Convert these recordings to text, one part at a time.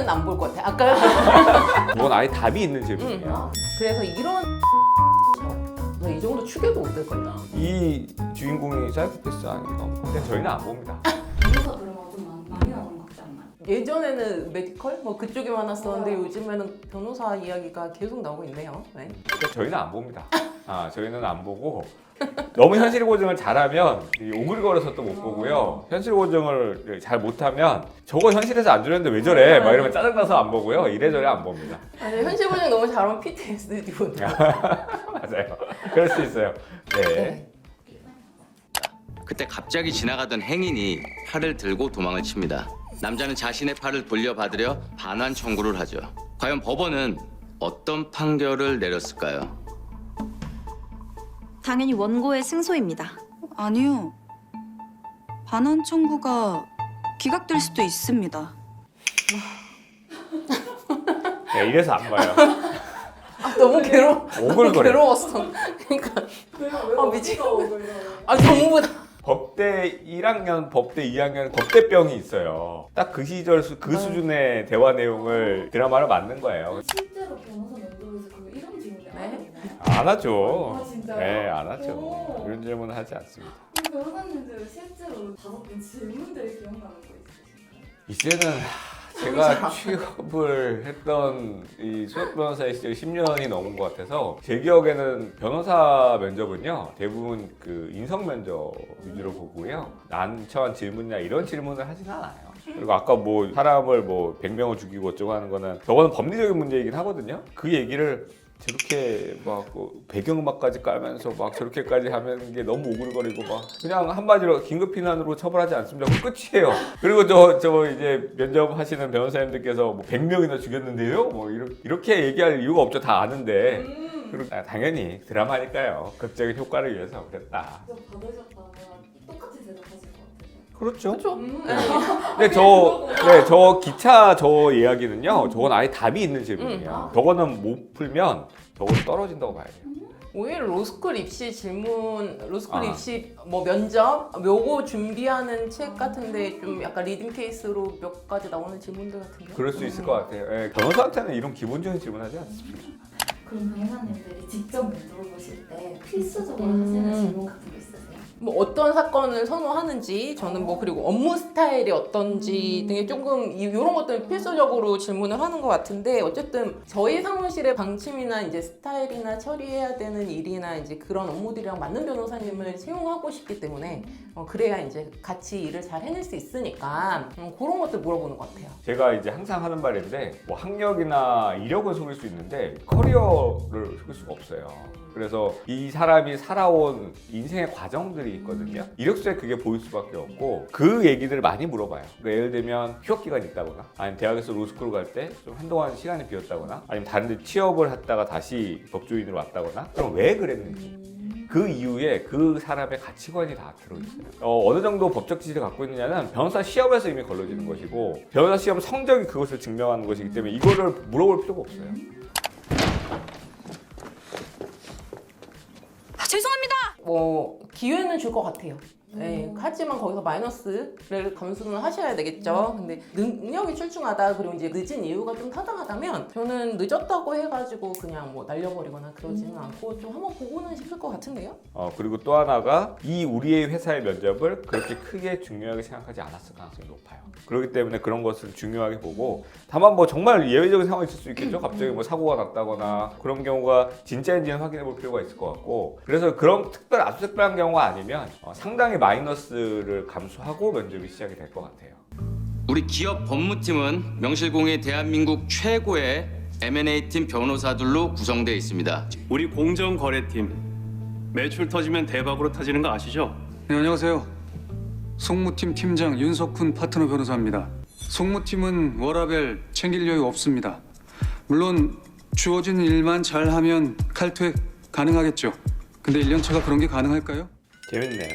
안 볼 것 같아. 아까 그건 아예 답이 있는 질문이야. 그래서 이런 나 이 정도 추격도 못 될 거야. 이 주인공이 사이코패스 아닌가? 근데 저희는 안 봅니다. 변호사 드라마가 좀 많이 나오는 것 같지 않나요? 예전에는 메디컬 뭐 그쪽이 많았었는데 요즘에는 변호사 이야기가 계속 나오고 있네요. 네. 근데 저희는 안 봅니다. 저희는 안 보고 너무 현실 고증을 잘하면 이 오글거려서 또 못 보고요. 현실 고증을 잘 못하면 저거 현실에서 안 주는데 왜 저래? 막 이러면 짜증나서 안 보고요. 이래저래 안 봅니다. 아니 현실 고증 너무 잘하면 PTSD 오는. 맞아요. 그럴 수 있어요. 네. 그때 갑자기 지나가던 행인이 팔을 들고 도망을 칩니다. 남자는 자신의 팔을 돌려받으려 반환 청구를 하죠. 과연 법원은 어떤 판결을 내렸을까요? 당연히 원고의 승소입니다. 아니요. 반환 청구가 기각될 수도 있습니다. 네, 이래서 안 봐요. 너무 오글거려. 괴로웠어. 그러니까 미치겠네. 전부 다. 법대 1학년, 법대 2학년 법대병이 있어요. 딱 그 시절 그 수준의 대화 내용을 드라마로 만든 거예요. 실제로 변호사 면접에서 그 이런 질문을 네? 하거든요. 안 하죠. 아, 진짜요? 네, 안 하죠. 오. 이런 질문은 하지 않습니다. 그럼 변호사님들 실제로 받았던 질문들이 기억나는 거 있으신가요? 이제는 제가 취업을 했던 이 수석 변호사의 시절 10년이 넘은 것 같아서 제 기억에는 변호사 면접은요 대부분 그 인성 면접 위주로 보고요 난처한 질문이나 이런 질문을 하진 않아요. 그리고 아까 뭐 사람을 뭐 100명을 죽이고 어쩌고 하는 거는 저거는 법리적인 문제이긴 하거든요. 그 얘기를 저렇게 막 배경음악까지 깔면서 막 저렇게까지 하면 게 너무 오글거리고 막 그냥 한마디로 긴급 피난으로 처벌하지 않습니다. 그럼 끝이에요. 그리고 저 이제 면접하시는 변호사님들께서 뭐 100명이나 죽였는데요? 뭐 이렇게 얘기할 이유가 없죠. 다 아는데. 그리고 당연히 드라마니까요. 극적인 효과를 위해서 그랬다. 그래서 받으셨다면 똑같이 대답하실 것 같아요. 그렇죠. 그렇죠. 근데 저 기차 저 이야기는요. 저건 아예 답이 있는 질문이에요. 저거는 못 풀면 저거는 떨어진다고 봐야 돼요. 오히려 로스쿨 입시 질문, 로스쿨 아. 입시 뭐 면접 요거 준비하는 책 같은데 좀 약간 리딩 케이스로 몇 가지 나오는 질문들 같은데. 그럴 수 있을 것 같아요. 예, 변호사한테는 이런 기본적인 질문하지 않습니다. 그럼 변호사님들이 직접 면접을 보실 때 필수적으로 하시는 질문 같은 거 있으세요? 뭐 어떤 사건을 선호하는지 저는 뭐 그리고 업무 스타일이 어떤지 등의 조금 이런 것들 필수적으로 질문을 하는 것 같은데 어쨌든 저희 사무실의 방침이나 이제 스타일이나 처리해야 되는 일이나 이제 그런 업무들이랑 맞는 변호사님을 채용하고 싶기 때문에 그래야 이제 같이 일을 잘 해낼 수 있으니까 그런 것들 물어보는 것 같아요. 제가 이제 항상 하는 말인데 뭐 학력이나 이력을 속일 수 있는데 커리어를 속일 수가 없어요. 그래서 이 사람이 살아온 인생의 과정들이 있거든요. 이력서에 그게 보일 수밖에 없고 그 얘기들을 많이 물어봐요. 그러니까 예를 들면 휴학 기간이 있다거나 아니면 대학에서 로스쿨 갈 때 좀 한동안 시간이 비었다거나 아니면 다른 데 취업을 했다가 다시 법조인으로 왔다거나 그럼 왜 그랬는지 그 이후에 그 사람의 가치관이 다 들어있어요. 어느 정도 법적 지식을 갖고 있느냐는 변호사 시험에서 이미 걸러지는 것이고 변호사 시험 성적이 그것을 증명하는 것이기 때문에 이거를 물어볼 필요가 없어요. 죄송합니다. 뭐 기회는 줄 것 같아요. 네, 하지만 거기서 마이너스를 감수는 하셔야 되겠죠. 근데 능력이 출중하다 그리고 이제 늦은 이유가 좀 타당하다면 저는 늦었다고 해가지고 그냥 뭐 날려버리거나 그러지는 않고 좀 한번 보고는 싶을 것 같은데요. 그리고 또 하나가 이 우리의 회사의 면접을 그렇게 크게 중요하게 생각하지 않았을 가능성이 높아요. 그렇기 때문에 그런 것을 중요하게 보고 다만 뭐 정말 예외적인 상황이 있을 수 있겠죠. 갑자기 뭐 사고가 났다거나 그런 경우가 진짜인지는 확인해 볼 필요가 있을 것 같고 그래서 그런 아주 특별한 경우가 아니면 상당히 마이너스를 감수하고 면접이 시작이 될 것 같아요. 우리 기업 법무팀은 명실공히 대한민국 최고의 M&A 팀 변호사들로 구성되어 있습니다. 우리 공정거래팀 매출 터지면 대박으로 터지는 거 아시죠? 네, 안녕하세요. 송무팀 팀장 윤석훈 파트너 변호사입니다. 송무팀은 워라벨 챙길 여유 없습니다. 물론 주어진 일만 잘하면 칼퇴 가능하겠죠. 근데 1년차가 그런 게 가능할까요? 재밌네요.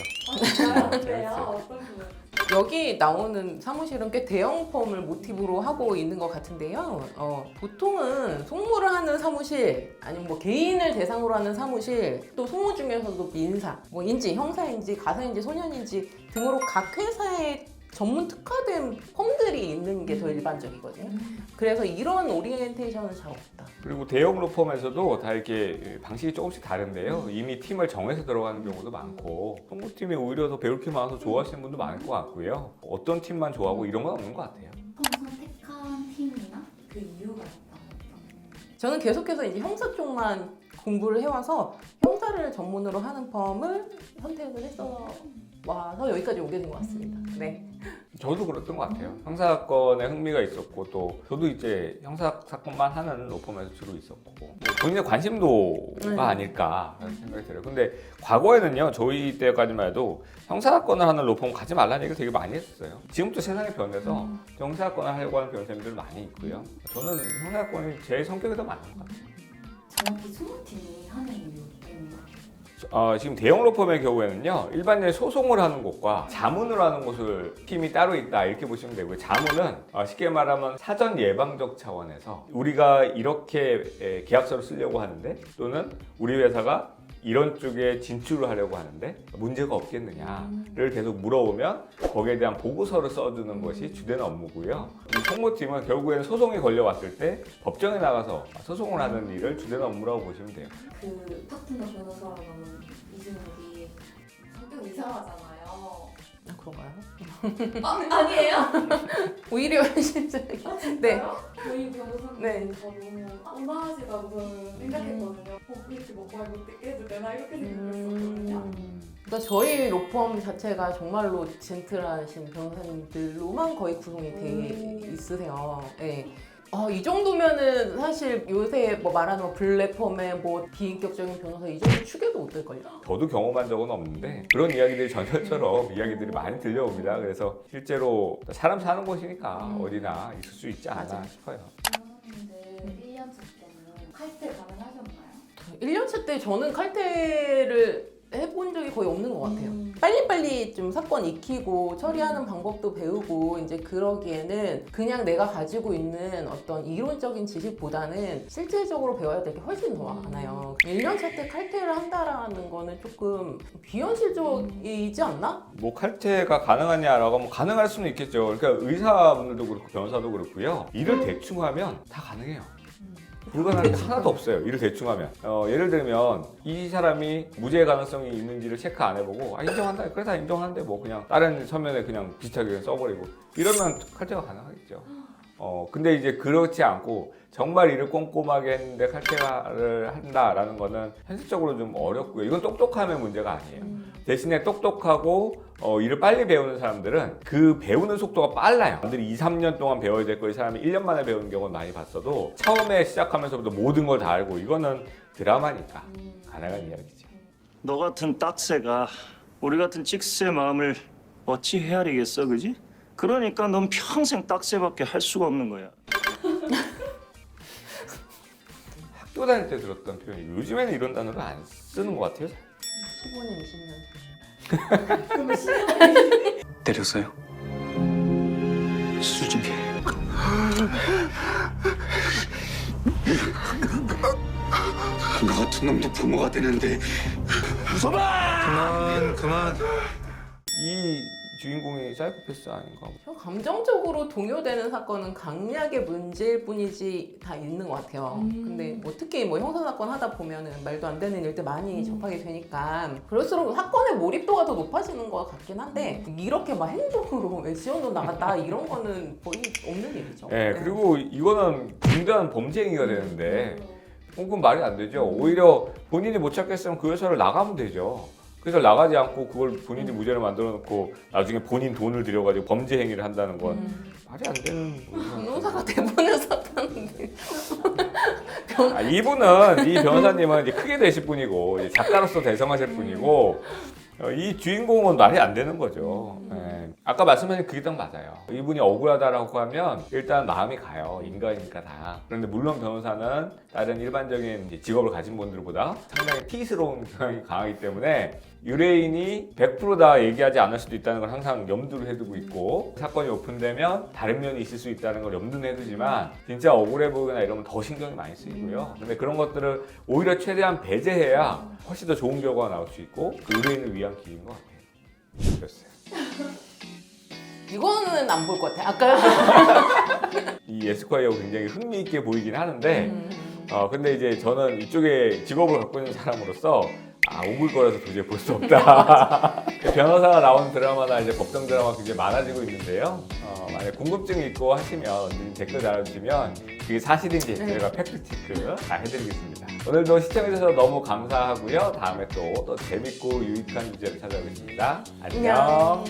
그래요? 어떤 부분? 여기 나오는 사무실은 꽤 대형 펌을 모티브로 하고 있는 것 같은데요. 보통은 송무를 하는 사무실, 아니면 뭐 개인을 대상으로 하는 사무실, 또 송무 중에서도 민사, 뭐 인지, 형사인지, 가사인지, 소년인지 등으로 각 회사의 전문 특화된 펌들이 있는 게 더 일반적이거든요. 그래서 이런 오리엔테이션은 잘 없다. 그리고 대형 로펌에서도 다 이렇게 방식이 조금씩 다른데요. 이미 팀을 정해서 들어가는 경우도 많고 송무팀이 오히려 더 배울 게 많아서 좋아하시는 분도 많을 것 같고요. 어떤 팀만 좋아하고 이런 건 없는 것 같아요. 선택한 팀이나 그 이유가 있다면 저는 계속해서 이제 형사 쪽만 공부를 해와서 형사를 전문으로 하는 펌을 선택을 해서 와서 여기까지 오게 된 것 같습니다. 네. 저도 그랬던 것 같아요. 형사사건에 흥미가 있었고 또 저도 이제 형사사건만 하는 로펌에서 주로 있었고 뭐 본인의 관심도가 아닐까 라는 생각이 들어요. 근데 과거에는요. 저희 때까지만 해도 형사사건을 하는 로펌 가지 말라는 얘기를 되게 많이 했었어요. 지금도 세상이 변해서 형사사건을 하려고 하는 변호사님들 많이 있고요. 저는 형사사건이 제 성격이 더 맞는 것 같아요. 정확히 소모팀이 하는 이유 때문에 지금 대형 로펌의 경우에는요 일반적인 소송을 하는 곳과 자문을 하는 곳을 팀이 따로 있다 이렇게 보시면 되고요. 자문은 쉽게 말하면 사전 예방적 차원에서 우리가 이렇게 계약서를 쓰려고 하는데 또는 우리 회사가 이런 쪽에 진출을 하려고 하는데 문제가 없겠느냐를 계속 물어보면 거기에 대한 보고서를 써주는 것이 주된 업무고요. 이 송무팀은 결국에는 소송이 걸려왔을 때 법정에 나가서 소송을 하는 일을 주된 업무라고 보시면 돼요. 그 파트너 변호사라고 하는 이준혁이 성격이 이상하잖아요. 아, 그런가요? 아니에요? 오히려 실제 아, 진짜요? 네. 저희 변호사님 네. 저도 온화하시다고 저는 생각했거든요. 이렇게 먹고 해도 되나 이렇게 생각했었거든요. 그러니까 저희 로펌 자체가 정말로 젠틀하신 변호사님들로만 거의 구성이 돼 있으세요. 네. 이 정도면은 사실 요새 뭐 말하는 블랙펌의 뭐 비인격적인 변호사 이 정도 추계도 못 될걸요? 저도 경험한 적은 없는데 그런 이야기들이 전설처럼 이야기들이 많이 들려옵니다. 그래서 실제로 사람 사는 곳이니까 어디나 있을 수 있지 않나 맞아요. 싶어요. 근데 1년차 때는 칼퇴 가능하셨나요? 1년차 때 저는 칼퇴를 해본 적이 거의 없는 것 같아요. 빨리빨리 좀 사건 익히고 처리하는 방법도 배우고 이제 그러기에는 그냥 내가 가지고 있는 어떤 이론적인 지식보다는 실질적으로 배워야 될 게 훨씬 더 많아요. 1년차 때 칼퇴를 한다라는 거는 조금 비현실적이지 않나? 뭐 칼퇴가 가능하냐라고 하면 가능할 수는 있겠죠. 그러니까 의사분들도 그렇고 변호사도 그렇고요. 일을 대충 하면 다 가능해요. 불가능한 게 하나도 없어요. 일을 대충 하면. 예를 들면 이 사람이 무죄 가능성이 있는지를 체크 안 해보고 인정한다. 그래 다 인정하는데 뭐 그냥 다른 서면에 그냥 비슷하게 써버리고 이러면 칼퇴가 가능하겠죠. 근데 이제 그렇지 않고 정말 일을 꼼꼼하게 했는데 칼퇴를 한다라는 거는 현실적으로 좀 어렵고요. 이건 똑똑함의 문제가 아니에요. 대신에 똑똑하고 일을 빨리 배우는 사람들은 그 배우는 속도가 빨라요. 남들이 2, 3년 동안 배워야 될 거 이 사람이 1년 만에 배우는 경우는 많이 봤어도 처음에 시작하면서부터 모든 걸 다 알고 이거는 드라마니까 가능한 이야기죠. 너 같은 딱새가 우리 같은 찍새의 마음을 어찌 헤아리겠어, 그지? 그러니까 넌 평생 딱새밖에 할 수가 없는 거야. 학교 다닐 때 들었던 표현이 요즘에는 이런 단어를 안 쓰는 것 같아요. 15년, 20년. 때렸어요? 수줍게. 너 같은 놈도 부모가 되는데 무서워! 그만. 이 주인공이 사이코패스 아닌가? 저 감정적으로 동요되는 사건은 강약의 문제일 뿐이지 다 있는 것 같아요. 근데 뭐 특히 뭐 형사사건 하다 보면은 말도 안 되는 일들 많이 접하게 되니까 그럴수록 사건의 몰입도가 더 높아지는 것 같긴 한데 이렇게 막 행동으로 지원도 나갔다 이런 거는 거의 없는 일이죠. 네, 그리고 이거는 중대한 범죄 행위가 되는데 그건 말이 안 되죠. 오히려 본인이 못 찾겠으면 그 회사를 나가면 되죠. 그래서 나가지 않고 그걸 본인이 무죄를 만들어 놓고 나중에 본인 돈을 들여가지고 범죄 행위를 한다는 건 말이 안 되는 변호사가 대본을 썼다는데 이분은 이 변호사님은 이제 크게 되실 분이고 이제 작가로서 대성하실 분이고 이 주인공은 말이 안 되는 거죠. 네. 아까 말씀하신 그게 딱 맞아요. 이분이 억울하다라고 하면 일단 마음이 가요. 인간이니까 다. 그런데 물론 변호사는 다른 일반적인 이제 직업을 가진 분들보다 상당히 피스러운 경향이 강하기 때문에 유래인이 100% 다 얘기하지 않을 수도 있다는 걸 항상 염두를 해두고 있고 사건이 오픈되면 다른 면이 있을 수 있다는 걸 염두는 해두지만 진짜 억울해 보이거나 이러면 더 신경이 많이 쓰이고요. 근데 그런 것들을 오히려 최대한 배제해야 훨씬 더 좋은 결과가 나올 수 있고 그 의뢰인을 위한 길인 것 같아요. 그랬어요. 이거는 안 볼 것 같아. 아까 이 에스콰이어 굉장히 흥미있게 보이긴 하는데 근데 이제 저는 이쪽에 직업을 갖고 있는 사람으로서 오글거려서 도저히 볼 수 없다. 변호사가 나오는 드라마나 이제 법정 드라마 굉장히 많아지고 있는데요. 만약 궁금증이 있고 하시면 언제든 댓글 달아주시면 그게 사실인지 저희가 팩트체크 다 해드리겠습니다. 오늘도 시청해주셔서 너무 감사하고요. 다음에 또 재밌고 유익한 주제로 찾아오겠습니다. 안녕.